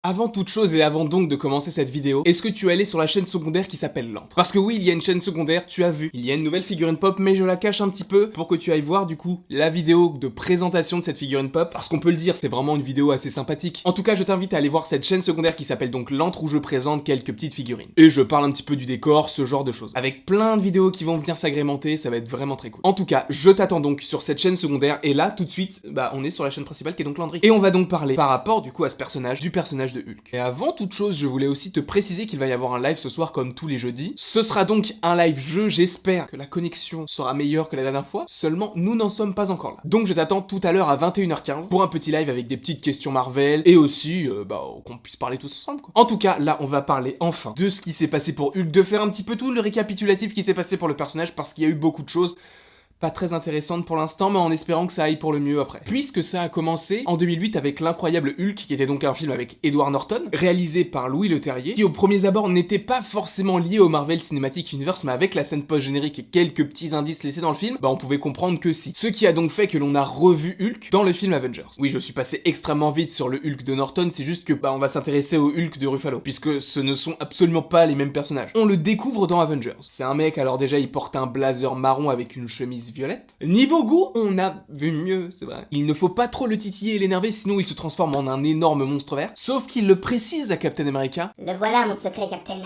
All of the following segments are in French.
Avant toute chose et avant donc de commencer cette vidéo, est-ce que tu es allé sur la chaîne secondaire qui s'appelle L'Antre? Parce que oui, il y a une chaîne secondaire, tu as vu, il y a une nouvelle figurine pop, mais je la cache un petit peu pour que tu ailles voir du coup la vidéo de présentation de cette figurine pop, parce qu'on peut le dire, c'est vraiment une vidéo assez sympathique. En tout cas, je t'invite à aller voir cette chaîne secondaire qui s'appelle donc L'Antre où je présente quelques petites figurines. Et je parle un petit peu du décor, ce genre de choses. Avec plein de vidéos qui vont venir s'agrémenter, ça va être vraiment très cool. En tout cas, je t'attends donc sur cette chaîne secondaire, et là, tout de suite, on est sur la chaîne principale qui est donc Landry. Et on va donc parler par rapport du coup à ce personnage, du personnage de Hulk. Et avant toute chose, je voulais aussi te préciser qu'il va y avoir un live ce soir comme tous les jeudis. Ce sera donc un live jeu, j'espère que la connexion sera meilleure que la dernière fois, seulement nous n'en sommes pas encore là. Donc je t'attends tout à l'heure à 21h15 pour un petit live avec des petites questions Marvel et aussi qu'on puisse parler tous ensemble quoi. En tout cas, là on va parler enfin de ce qui s'est passé pour Hulk, de faire un petit peu tout le récapitulatif qui s'est passé pour le personnage parce qu'il y a eu beaucoup de choses pas très intéressante pour l'instant, mais en espérant que ça aille pour le mieux après. Puisque ça a commencé en 2008 avec L'incroyable Hulk, qui était donc un film avec Edward Norton, réalisé par Louis Leterrier, qui au premier abord n'était pas forcément lié au Marvel Cinematic Universe, mais avec la scène post-générique et quelques petits indices laissés dans le film, on pouvait comprendre que si. Ce qui a donc fait que l'on a revu Hulk dans le film Avengers. Oui, je suis passé extrêmement vite sur le Hulk de Norton, c'est juste que on va s'intéresser au Hulk de Ruffalo, puisque ce ne sont absolument pas les mêmes personnages. On le découvre dans Avengers. C'est un mec, alors déjà il porte un blazer marron avec une chemise violette. Niveau goût, on a vu mieux, c'est vrai. Il ne faut pas trop le titiller et l'énerver, sinon il se transforme en un énorme monstre vert. Sauf qu'il le précise à Captain America. Le voilà mon secret, Captain.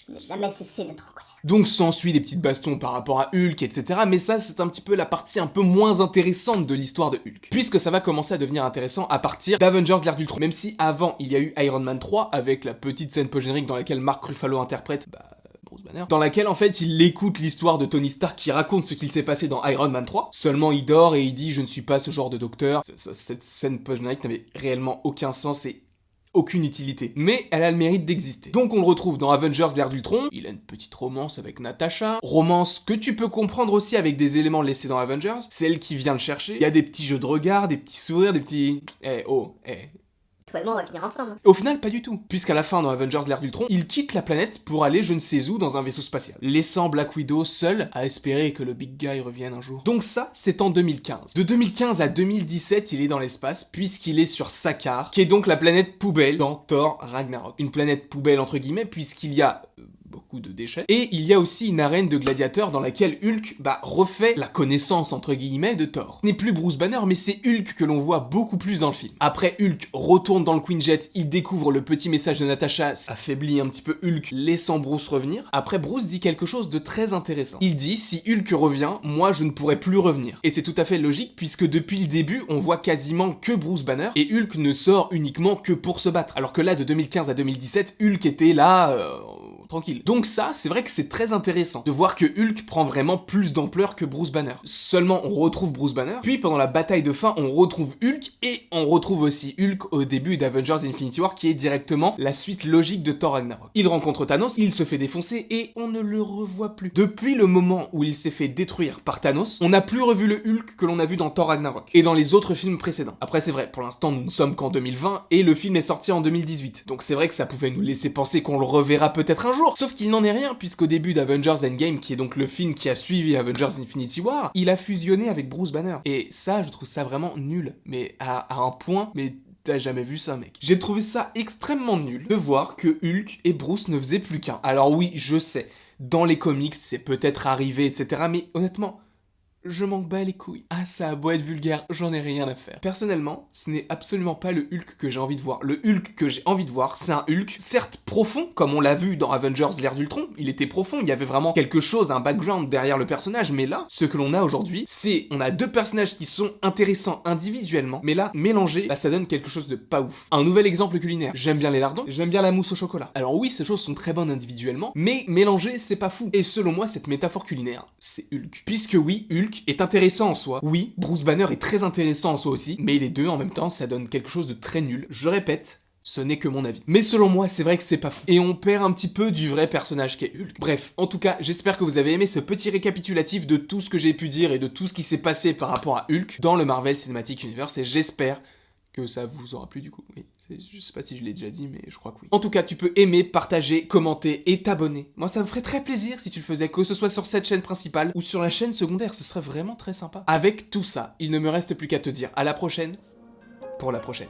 Je n'ai jamais cessé d'être en colère. Donc s'ensuit des petites bastons par rapport à Hulk, etc. Mais ça, c'est un petit peu la partie un peu moins intéressante de l'histoire de Hulk. Puisque ça va commencer à devenir intéressant à partir d'Avengers l'ère d'Ultron. Même si avant, il y a eu Iron Man 3, avec la petite scène post-générique dans laquelle Mark Ruffalo interprète, Bruce Banner, dans laquelle en fait il écoute l'histoire de Tony Stark qui raconte ce qu'il s'est passé dans Iron Man 3. Seulement il dort et il dit je ne suis pas ce genre de docteur. Cette scène post-générique n'avait réellement aucun sens et aucune utilité, mais elle a le mérite d'exister. Donc on le retrouve dans Avengers l'ère d'Ultron, il a une petite romance avec Natasha, romance que tu peux comprendre aussi avec des éléments laissés dans Avengers, c'est elle qui vient le chercher, il y a des petits jeux de regard, des petits sourires, des petits... Toi et moi, on va finir ensemble. Au final, pas du tout, puisqu'à la fin, dans Avengers l'ère d'Ultron, il quitte la planète pour aller je ne sais où dans un vaisseau spatial, laissant Black Widow seule à espérer que le Big Guy revienne un jour. Donc ça, c'est en 2015. De 2015 à 2017, il est dans l'espace, puisqu'il est sur Sakaar, qui est donc la planète poubelle dans Thor Ragnarok. Une planète poubelle entre guillemets, puisqu'il y a... beaucoup de déchets. Et il y a aussi une arène de gladiateurs dans laquelle Hulk refait la connaissance entre guillemets de Thor. Ce n'est plus Bruce Banner, mais c'est Hulk que l'on voit beaucoup plus dans le film. Après, Hulk retourne dans le Quinjet, il découvre le petit message de Natasha, affaiblit un petit peu Hulk, laissant Bruce revenir. Après, Bruce dit quelque chose de très intéressant. Il dit, si Hulk revient, moi je ne pourrai plus revenir. Et c'est tout à fait logique, puisque depuis le début, on voit quasiment que Bruce Banner, et Hulk ne sort uniquement que pour se battre. Alors que là, de 2015 à 2017, Hulk était là... tranquille. Donc ça, c'est vrai que c'est très intéressant de voir que Hulk prend vraiment plus d'ampleur que Bruce Banner. Seulement, on retrouve Bruce Banner, puis pendant la bataille de fin, on retrouve Hulk, et on retrouve aussi Hulk au début d'Avengers Infinity War, qui est directement la suite logique de Thor Ragnarok. Il rencontre Thanos, il se fait défoncer, et on ne le revoit plus. Depuis le moment où il s'est fait détruire par Thanos, on n'a plus revu le Hulk que l'on a vu dans Thor Ragnarok, et dans les autres films précédents. Après, c'est vrai, pour l'instant, nous ne sommes qu'en 2020, et le film est sorti en 2018. Donc c'est vrai que ça pouvait nous laisser penser qu'on le reverra peut-être un jour, sauf qu'il n'en est rien, puisqu'au début d'Avengers Endgame, qui est donc le film qui a suivi Avengers Infinity War, il a fusionné avec Bruce Banner. Et ça, je trouve ça vraiment nul, mais à un point, mais... T'as jamais vu ça, mec. J'ai trouvé ça extrêmement nul de voir que Hulk et Bruce ne faisaient plus qu'un. Alors oui, je sais, dans les comics, c'est peut-être arrivé, etc. Mais honnêtement... je m'en bats les couilles. Ah, ça a beau être vulgaire, j'en ai rien à faire. Personnellement, ce n'est absolument pas le Hulk que j'ai envie de voir. Le Hulk que j'ai envie de voir, c'est un Hulk, certes profond, comme on l'a vu dans Avengers l'ère d'Ultron. Il était profond, il y avait vraiment quelque chose, un background derrière le personnage. Mais là, ce que l'on a aujourd'hui, c'est... on a deux personnages qui sont intéressants individuellement, mais là, mélangés, ça donne quelque chose de pas ouf. Un nouvel exemple culinaire. J'aime bien les lardons, j'aime bien la mousse au chocolat. Alors oui, ces choses sont très bonnes individuellement, mais mélangées, c'est pas fou. Et selon moi, cette métaphore culinaire, c'est Hulk. Puisque oui, Hulk est intéressant en soi. Oui, Bruce Banner est très intéressant en soi aussi, mais les deux en même temps, ça donne quelque chose de très nul. Je répète, ce n'est que mon avis. Mais selon moi, c'est vrai que c'est pas fou. Et on perd un petit peu du vrai personnage qu'est Hulk. Bref, en tout cas, j'espère que vous avez aimé ce petit récapitulatif de tout ce que j'ai pu dire et de tout ce qui s'est passé par rapport à Hulk dans le Marvel Cinematic Universe, et j'espère que ça vous aura plu du coup, oui. Je sais pas si je l'ai déjà dit, mais je crois que oui. En tout cas, tu peux aimer, partager, commenter et t'abonner. Moi, ça me ferait très plaisir si tu le faisais, que ce soit sur cette chaîne principale ou sur la chaîne secondaire, ce serait vraiment très sympa. Avec tout ça, il ne me reste plus qu'à te dire à la prochaine pour la prochaine.